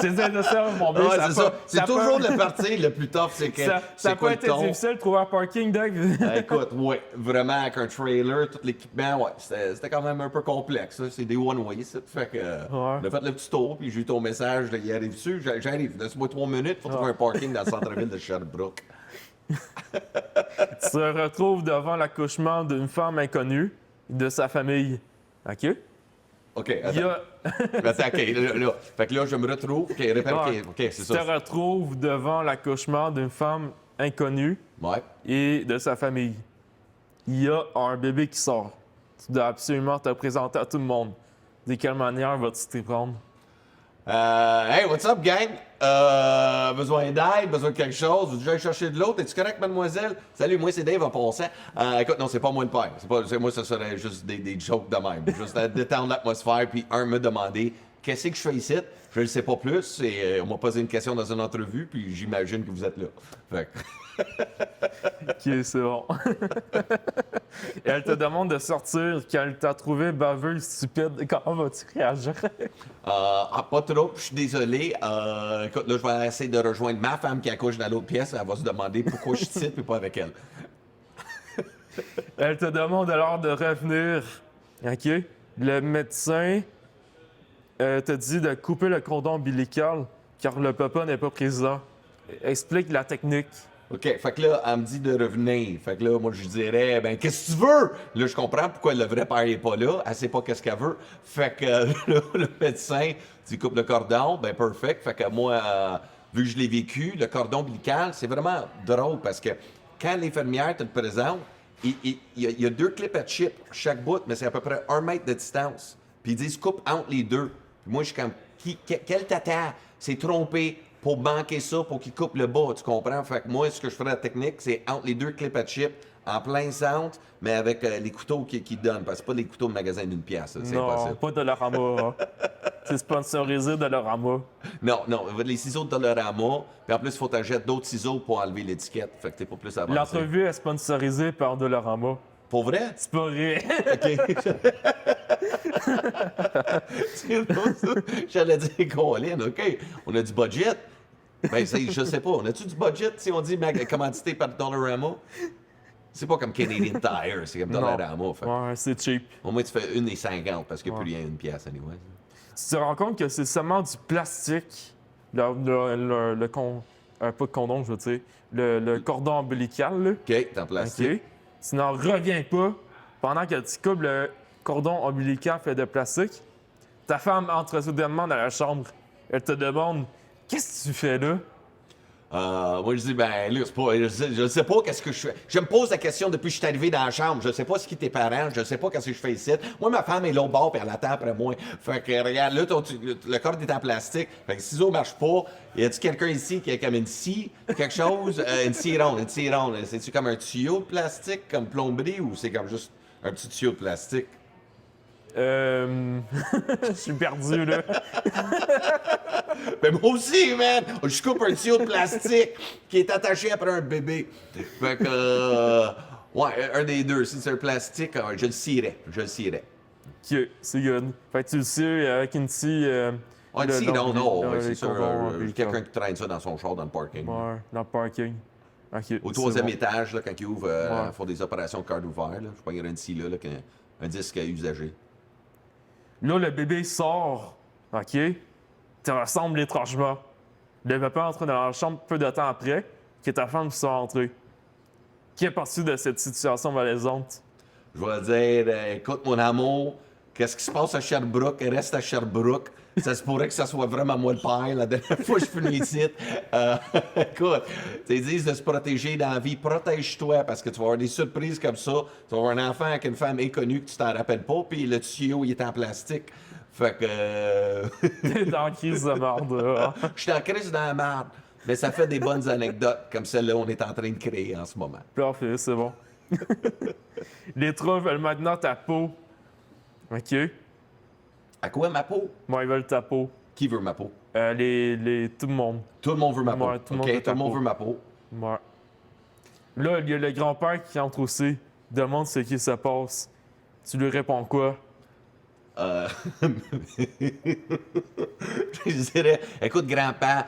C'est ça, mon but. Ouais, c'est ça. C'est toujours le parti le plus tough, c'est que ça peut être difficile de trouver un parking, Doug. Écoute, ouais, vraiment, avec un trailer, tout l'équipement, ouais, c'était quand même un peu complexe. C'est des one-way, ça. Fait que, on a fait le petit tour, puis j'ai eu ton message, là, il arrive dessus, j'arrive, laisse-moi 3 minutes, faut trouver un parking dans le centre-ville de Sherbrooke. Tu te retrouves devant l'accouchement d'une femme inconnue de sa famille. OK? OK, attends. Attends, OK, là. Fait que là, je me retrouve. OK, répète, OK, c'est ça. Tu te retrouves devant l'accouchement d'une femme inconnue et de sa famille. Il y a un bébé qui sort. Tu dois absolument te présenter à tout le monde. De quelle manière vas-tu t'y prendre? Hey, what's up, gang? Besoin d'aide, besoin de quelque chose? Veux-tu que j'aille chercher de l'autre? Es-tu correct, mademoiselle? Salut, moi, c'est Dave en passant. Écoute, non, c'est pas moi le père. Moi, ce serait juste des jokes de même. Juste à détendre l'atmosphère, puis me demander qu'est-ce que je fais ici? Je ne le sais pas plus. Et on m'a posé une question dans une entrevue, puis j'imagine que vous êtes là. Fait que... OK, c'est bon. Et elle te demande de sortir, qu'elle t'a trouvé baveuse, stupide. Comment vas-tu réagir? Pas trop, je suis désolé. Écoute, là, je vais essayer de rejoindre ma femme qui accouche dans l'autre pièce. Elle va se demander pourquoi je suis ici et pas avec elle. Elle te demande alors de revenir. OK? Le médecin te dit de couper le cordon ombilical car le papa n'est pas présent. Explique la technique. OK, fait que là, elle me dit de revenir. Fait que là, moi, je dirais, ben, qu'est-ce que tu veux? Là, je comprends pourquoi le vrai père n'est pas là. Elle sait pas qu'est-ce qu'elle veut. Fait que là, le médecin dit coupe le cordon. Ben, perfect. Fait que moi, vu que je l'ai vécu, le cordon ombilical, c'est vraiment drôle parce que quand l'infirmière te le présente, il y a 2 clips à chip chaque bout, mais c'est à peu près 1 mètre de distance. Puis ils disent coupe entre les 2. Puis moi, je suis comme, quel tata s'est trompé pour manquer ça, pour qu'il coupe le bas, tu comprends? Fait que moi, ce que je ferais la technique, c'est entre les 2 clips à chip, en plein centre, mais avec les couteaux qu'ils donnent. Parce que c'est pas des couteaux de magasin d'une pièce, c'est impossible. Non, pas Dollarama. Hein. C'est sponsorisé Dollarama. Non, les ciseaux de Dollarama, puis en plus, il faut t'achèter d'autres ciseaux pour enlever l'étiquette. Fait que t'es pas plus avancé. L'entrevue est sponsorisée par Dollarama. Pour vrai? C'est pas vrai. OK. J'allais dire, Colin, OK, on a du budget. Ben, je sais pas, on a-tu du budget si on dit commandité par Dollarama? C'est pas comme Canadian Tire, c'est comme Dollarama. Fait. Ouais, c'est cheap. Au moins, tu fais 1,50 parce qu'il n'y a plus rien une pièce, anyway. Tu te rends compte que c'est seulement du plastique, pas de condom, je veux dire, le cordon ombilical, là. OK, t'es en plastique. OK. Tu n'en reviens pas pendant que tu coupes le cordon ombilical fait de plastique. Ta femme entre soudainement dans la chambre. Elle te demande « Qu'est-ce que tu fais là? » Moi, je dis, ben, là, c'est pas, je sais pas qu'est-ce que je fais. Je me pose la question depuis que je suis arrivé dans la chambre. Je sais pas ce qui tes parents, je sais pas qu'est-ce que je fais ici. Moi, ma femme est là au bord, puis elle attend après moi. Fait que, regarde, là, le corps est en plastique. Fait que le ciseau marche pas. Y a-tu quelqu'un ici qui a comme une scie, quelque chose? Une scie ronde. C'est-tu comme un tuyau de plastique, comme plomberie, ou c'est comme juste un petit tuyau de plastique? Je suis perdu, là. Ben moi aussi, man! Je coupe un tuyau de plastique qui est attaché après un bébé. Fait que, ouais, un des deux. Si c'est un plastique, je le scierais. OK, c'est good. Fait que tu le sais avec une scie... Une scie, non, ouais, c'est sûr. cordons, Quelqu'un qui traîne ça dans son char dans le parking. Ouais, dans le parking. OK, Au 3e bon. étage, là, quand ils ouvrent, font des opérations de cœur ouvert, là, je pognerais une scie là, un disque usagé. Là, le bébé sort, OK? Tu ressembles étrangement. Le papa entre dans la chambre peu de temps après que ta femme soit entrée. Qui est parti de cette situation malaisante? Je vais dire, écoute, mon amour, qu'est-ce qui se passe à Sherbrooke? Reste à Sherbrooke. Ça se pourrait que ça soit vraiment moi le père la dernière fois que je suis venu ici. Écoute, ils disent de se protéger dans la vie. Protège-toi parce que tu vas avoir des surprises comme ça. Tu vas avoir un enfant avec une femme inconnue que tu t'en rappelles pas, puis le tuyau, il est en plastique. Fait que... T'es dans la crise de merde, là. Je suis en crise dans la merde. Mais ça fait des bonnes anecdotes comme celle-là qu'on est en train de créer en ce moment. Parfait, c'est bon. Les trous veulent maintenant ta peau. OK? À quoi ma peau? Moi, ils veulent ta peau. Qui veut ma peau? Tout le monde. Tout le monde veut ma peau. Ouais, tout le monde OK, veut tout ta le monde peau. veut ma peau. Ouais. Là, il y a le grand-père qui entre aussi. Demande ce qui se passe. Tu lui réponds quoi? Euh, je dirais, écoute, grand-père,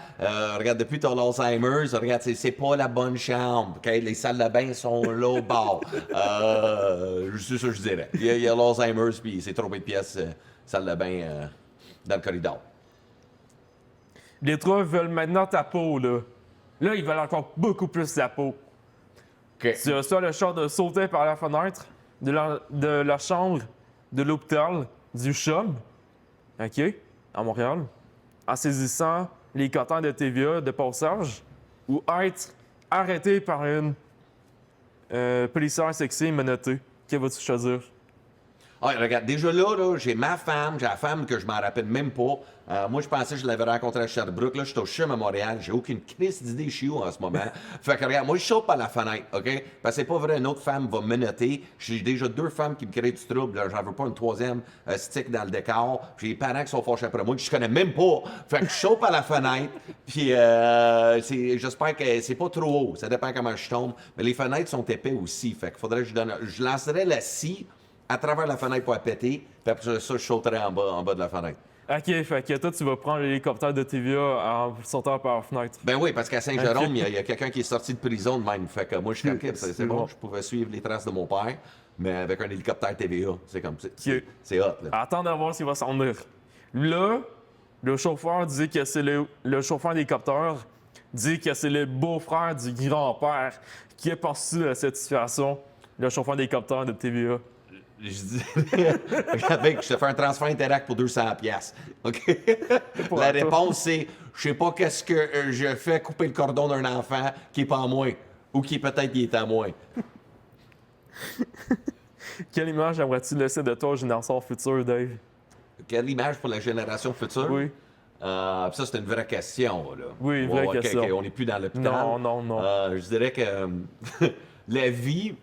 regarde, depuis ton Alzheimer's, regarde, c'est pas la bonne chambre. OK? Les salles de bain sont là au bord. C'est ça que je dirais. Il y a l'Alzheimer's, puis c'est trop de pièces, salle de bain dans le corridor. Les trois veulent maintenant ta peau, là. Là, ils veulent encore beaucoup plus la peau. OK. Tu reçois le choix de sauter par la fenêtre de la chambre de l'hôpital du CHUM, OK, à Montréal, en saisissant l'hélicoptère de TVA de passage, ou être arrêté par une policière sexy menottée. Que vas-tu choisir? Ah, regarde, déjà là, j'ai ma femme, j'ai la femme que je m'en rappelle même pas. Moi, je pensais que je l'avais rencontrée à Sherbrooke. Là, je suis au CHUM à Montréal. J'ai aucune crise d'idée chez où en ce moment. Fait que regarde, moi, je saute par la fenêtre, OK? Parce que c'est pas vrai, une autre femme va me menotter. J'ai déjà deux femmes qui me créent du trouble. Là, j'en veux pas une troisième stick dans le décor. J'ai des parents qui sont fâchés après moi, que je connais même pas. Fait que je saute par la fenêtre. Puis j'espère que c'est pas trop haut. Ça dépend comment je tombe. Mais les fenêtres sont épais aussi. Fait qu'il faudrait que je lancerais la scie à travers la fenêtre pour la péter, puis après ça, je sauterais en bas de la fenêtre. OK, fait que toi, tu vas prendre l'hélicoptère de TVA en sautant par la fenêtre. Ben oui, parce qu'à Saint-Jérôme, Ok. il y a quelqu'un qui est sorti de prison de même. Fait que moi, je suis tranquille, c'est bon, je pouvais suivre les traces de mon père, mais avec un hélicoptère TVA. C'est comme ça. C'est hot, là. Attends de voir s'il va s'en venir. Là, le chauffeur dit que c'est le chauffeur d'hélicoptère dit que c'est le beau-frère du grand-père qui est passé de cette situation, le chauffeur d'hélicoptère de TVA. Je dis, regarde, mec, je te fais un transfert Interact pour 200 pièces. OK? La réponse, c'est, je sais pas qu'est-ce que je fais couper le cordon d'un enfant qui est pas à moi, ou qui peut-être qui est à moi. Quelle image aimerais-tu laisser de toi aux générations futures, Dave? Quelle image pour la génération future? Oui. Ça, c'est une vraie question, là. Oui, vraie OK, question. OK, on n'est plus dans l'hôpital. Non. Je dirais que la vie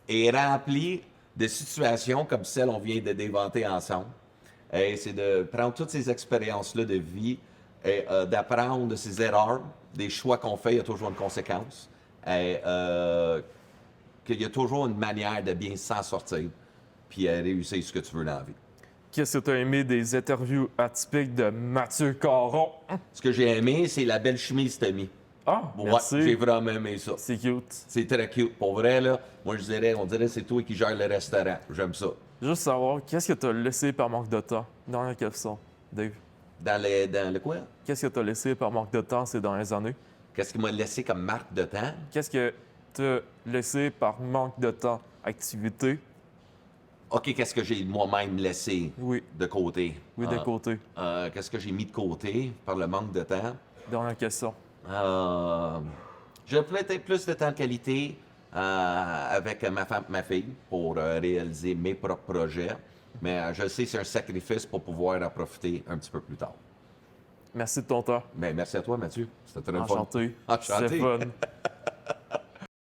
est remplie de situations comme celle qu'on vient d'éventer ensemble. Et c'est de prendre toutes ces expériences-là de vie et d'apprendre de ces erreurs, des choix qu'on fait, il y a toujours une conséquence. Et qu'il y a toujours une manière de bien s'en sortir, puis réussir ce que tu veux dans la vie. Qu'est-ce que tu as aimé des interviews atypiques de Mathieu Caron? Ce que j'ai aimé, c'est la belle chemise que t'as mis. Ah, Ouais, merci. j'ai vraiment aimé ça. C'est cute. C'est très cute. Pour vrai, là, moi, on dirait que c'est toi qui gères le restaurant. J'aime ça. Juste savoir, qu'est-ce que tu as laissé par manque de temps? Dernière question, Dave. Dans le quoi? Qu'est-ce que tu as laissé par manque de temps ces dernières années? Qu'est-ce qui m'a laissé comme marque de temps? Qu'est-ce que tu as laissé par manque de temps? Activité? OK, qu'est-ce que j'ai moi-même laissé Oui. de côté? Oui, de côté. Qu'est-ce que j'ai mis de côté par le manque de temps? Dernière question. Je peut-être plus de temps de qualité avec ma femme et ma fille pour réaliser mes propres projets. Mais je sais que c'est un sacrifice pour pouvoir en profiter un petit peu plus tard. Merci de ton temps. Mais merci à toi, Mathieu. C'était très fun. Enchanté. Enchanté. C'est fun.